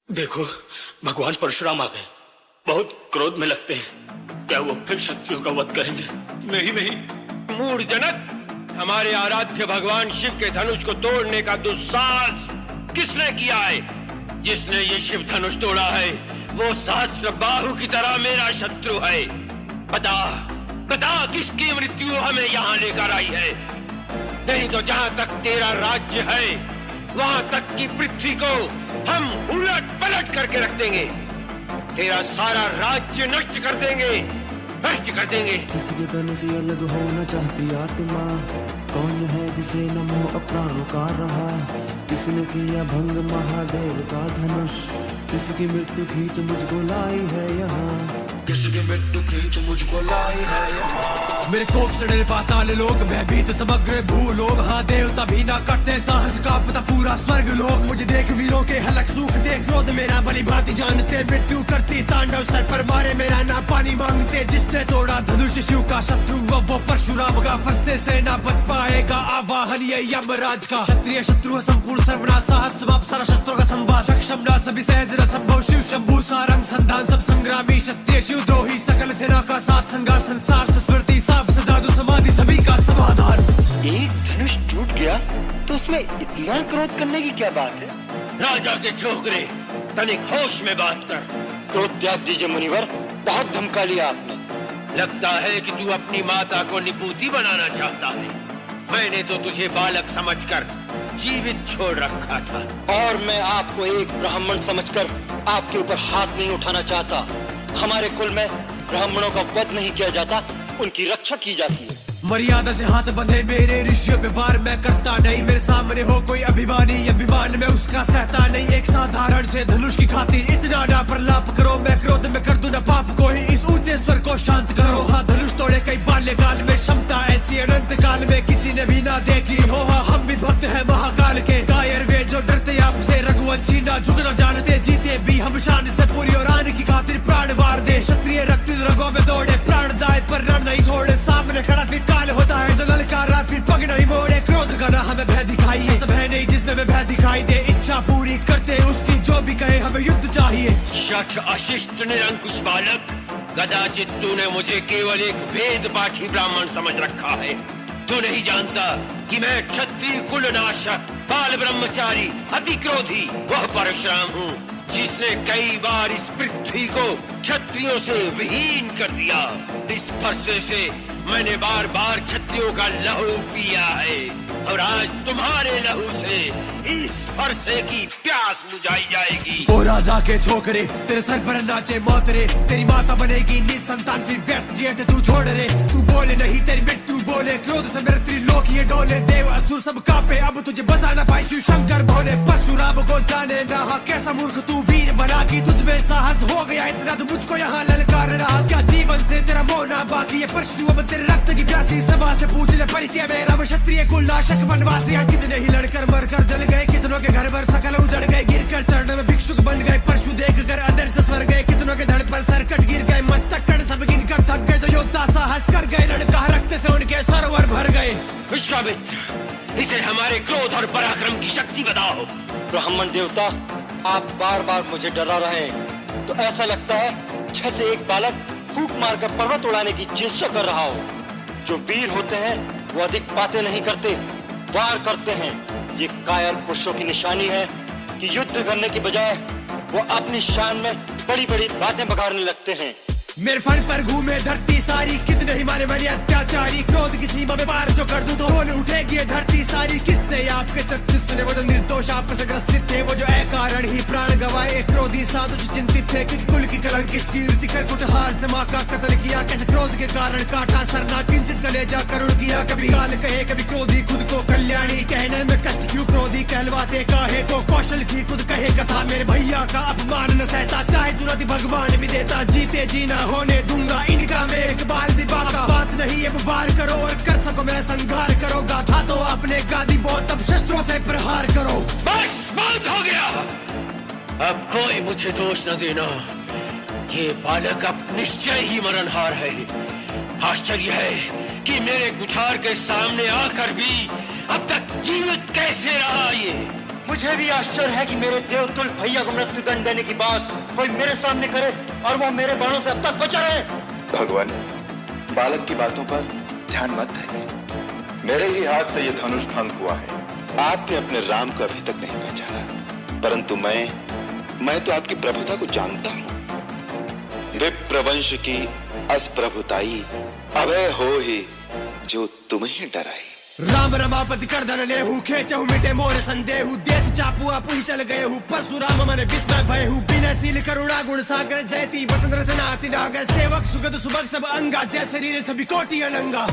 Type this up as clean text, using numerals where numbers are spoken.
देखो, भगवान परशुराम आ गए। बहुत क्रोध में लगते हैं। क्या वो फिर शत्रुओं का वध करेंगे? नहीं नहीं, मूढ़जनक, हमारे आराध्य भगवान शिव के धनुष को तोड़ने का दुस्साहस किसने किया है? जिसने ये शिव धनुष तोड़ा है वो सहस्र बाहु की तरह मेरा शत्रु है। बता बता, किसकी मृत्यु हमें यहाँ लेकर आई है? नहीं तो जहाँ तक तेरा राज्य है वहाँ तक की पृथ्वी को हम उलट पलट करके रख देंगे। तेरा सारा राज्य नष्ट कर देंगे, नष्ट कर देंगे। किसी के तन से अलग होना चाहती आत्मा, कौन है जिसे न मोह प्राणों का रहा? किसने किया भंग महादेव का धनुष? किसकी मृत्यु खींच मुझको लाई है यहाँ? किसकी मृत्यु खींच मुझको लाई है यहाँ? मेरे कोप से डरे पाताल लोग, भयभीत समग्र भूलोग। हाँ, देवता भी ना करते साहस का पता पूरा स्वर्ग लोग। मुझे देख वीरों के हलक सूख दे, क्रोध मेरा भली भांति जानते। मृत्यु करती तांडव, सर पर मारे मेरा ना पानी मांगते। जिसने तोड़ा धनुष शिव का शत्रु वो परशुराम का, फंसे से ना बच पाएगा आवाहन ये यमराज का। क्षत्रिय शत्रु संपूर्ण सर्वनाश, साहस समाप्त सारा शस्त्रों का संवार। सक्षम ना सभी सहज न संभव, शिव शंभु सारंग संधान सब संग्रामी। क्षत्रिय शिव द्रोही सकल सेना का साथ, संघर्ष संसार स्मृति साफ सजादु समाधि सभी का समाधान। एक धनुष टूट गया तो उसमें इतना क्रोध करने की क्या बात है? राजा के छोकरे, तनिक होश में बात कर। क्रोध त्याग दीजिए मुनिवर, बहुत धमका लिया आपने। लगता है कि तू अपनी माता को निपूती बनाना चाहता है। मैंने तो तुझे बालक समझकर जीवित छोड़ रखा था, और मैं आपको एक ब्राह्मण समझकर आपके ऊपर हाथ नहीं उठाना चाहता। हमारे कुल में ब्राह्मणों का वध नहीं किया जाता, उनकी रक्षा की जाती है। मर्यादा से हाथ बंधे मेरे ऋषियों पे वार मैं करता नहीं। मेरे सामने हो कोई अभिमानी, अभिमान में उसका सहता नहीं। एक साधारण से धनुष की खातिर इतना ना प्रलाप करो। मैं क्रोध में कर दूं ना पाप को ही, इस ऊंचे स्वर को शांत करो। हाँ, धनुष तोड़े कई बाल्यकाल में, क्षमता ऐसी अनंत काल में किसी ने भी ना देखी हो। हाँ, हम भी भक्त है महाकाल के, कायर वे जो डरते आपसे। रघुवंशी ना झुकना जानते, जीते भी हम शान से पूरी। और आने की खातिर प्राण वार दे, क्षत्रिय रक्त रगों में दौड़े। प्राण जाए पर रण नहीं छोड़े, सामने खड़ा फिर काल हो जाए जो ललकारा, फिर पग नहीं मोड़े। क्रोध का ना हमें भय दिखाइए, सब है नहीं जिसमें मैं भय दिखाई दे। इच्छा पूरी करते उसकी, जो भी कहे हमें युद्ध चाहिए। शठ अशिष्ट निरंकुश बालक, कदाचित तूने मुझे केवल एक वेद पाठी ब्राह्मण समझ रखा है। तू नहीं जानता कि मैं क्षत्रिय कुल नाशक, बाल ब्रह्मचारी, अति क्रोधी वह परशुराम हूँ, जिसने कई बार इस पृथ्वी को क्षत्रियों से विहीन कर दिया। इस फरसे से मैंने बार बार क्षत्रियों का लहू पिया है, और आज तुम्हारे लहू से इस फरसे की प्यास बुझाई जाएगी। ओ राजा के छोकरे, तेरे सर पर नाचे मौतरे। तेरी माता बनेगी निसंतान, फिर व्यर्थ किए थे तू छोड़ रे। तू बोले नहीं तेरी मृत्यु बोले, क्रोध से मेरे त्रिलोक ये डोले। देव असुर सब कांपे, अब तुझे बचा ना पाए शिव शंकर भोले। परशुराम को जाने ना कैसा मूर्ख तू वीर बना, की तुझ में साहस हो गया इतना तो मुझको यहाँ ललकार रहा। क्या जीवन से तेरा मोह ना बाकी है? परशु अब तेरे रक्त की प्यासी, सभा से पूछ ले परिचय मेरा। मैं क्षत्रिय कुल नाशक वनवासी, कितने ही लड़कर मरकर जल गए। कितनों के घर पर सकल उजड़ गए, गिरकर चरण में भिक्षुक बन गए। परशु देख कर अंदर से स्वर गए, कितनों के धड़ पर सरकट गिर गए। मस्तक कण सब गिन कर थक गए, जो योद्धा साहस कर गए। रण का रक्त से उनके सरोवर भर गए। विश्वामित्र, इसे हमारे क्रोध और पराक्रम की शक्ति बताओ। ब्राह्मण देवता, आप बार बार मुझे डरा रहे हैं, तो ऐसा लगता है जैसे एक बालक फूंक मारकर पर्वत उड़ाने की चेष्टा कर रहा हो। जो वीर होते हैं वो अधिक बातें नहीं करते, वार करते हैं। ये कायर पुरुषों की निशानी है कि युद्ध करने की बजाय वो अपनी शान में बड़ी बड़ी बातें बघाड़ने लगते हैं। मेरे फल पर घूमे धरती सारी, कितने ही मारे मेरे अत्याचारी। क्रोध की सीमा में पार जो कर दूं तो होल उठेगी धरती सारी। किससे आपके चर्चित सुने वो जो निर्दोष आप से ग्रसित थे, वो जो अकारण ही प्राण गवाए। क्रोधी साधु से चिंतित थे कि कुल की कलंकित कीर्ति कर कुटहार से माँ का कत्ल किया। कैसे क्रोध के कारण काटा सरना, किंचित कलेजा करुण किया। कभी काल कहे कभी क्रोधी खुद को कल्याणी, कहने में कष्ट क्यों क्रोधी कहलवाते काहे को। कौशल की खुद कहे कथा, मेरे भैया का अपमान न सहता। चाहे चुनौती भगवान भी देता, जीते जीना होने दूंगा इनका मैं एक बाल भी बाका। बात नहीं अब वार करो, और कर सको मेरा संघार करो। गाथा तो आपने गादी बहुत, अब शस्त्रों से प्रहार करो। बस बात हो गया, अब कोई मुझे दोष न देना। ये बालक अब निश्चय ही मरणहार है। आश्चर्य है कि मेरे कुठार के सामने आकर भी अब तक जीवित कैसे रहा ये। मुझे भी आश्चर्य है कि मेरे देवतुल भैया को मृत्युदंड देने की बात कोई मेरे सामने करे और वो मेरे बाणों से अब तक बचा रहे। भगवान, बालक की बातों पर ध्यान मत दें। मेरे ही हाथ से यह धनुष भंग हुआ है। आपने अपने राम को अभी तक नहीं पहचाना, परंतु मैं तो आपकी प्रभुता को जानता हूं। विप्रवंश की असप्रभुताई अभय हो ही जो तुम्हें डराई। राम रमापति करदन लेहू खेचहु मिटे मोर संदेहु देत चापू आपु ही चल गए हूँ परशुराम मन विस्मय भय हूँ विनयशील करुणा गुण सागर जयति वचन रचना अति नागर सेवक सुगत सुभग सब अंगा जय शरीर छवि कोटि अनंगा।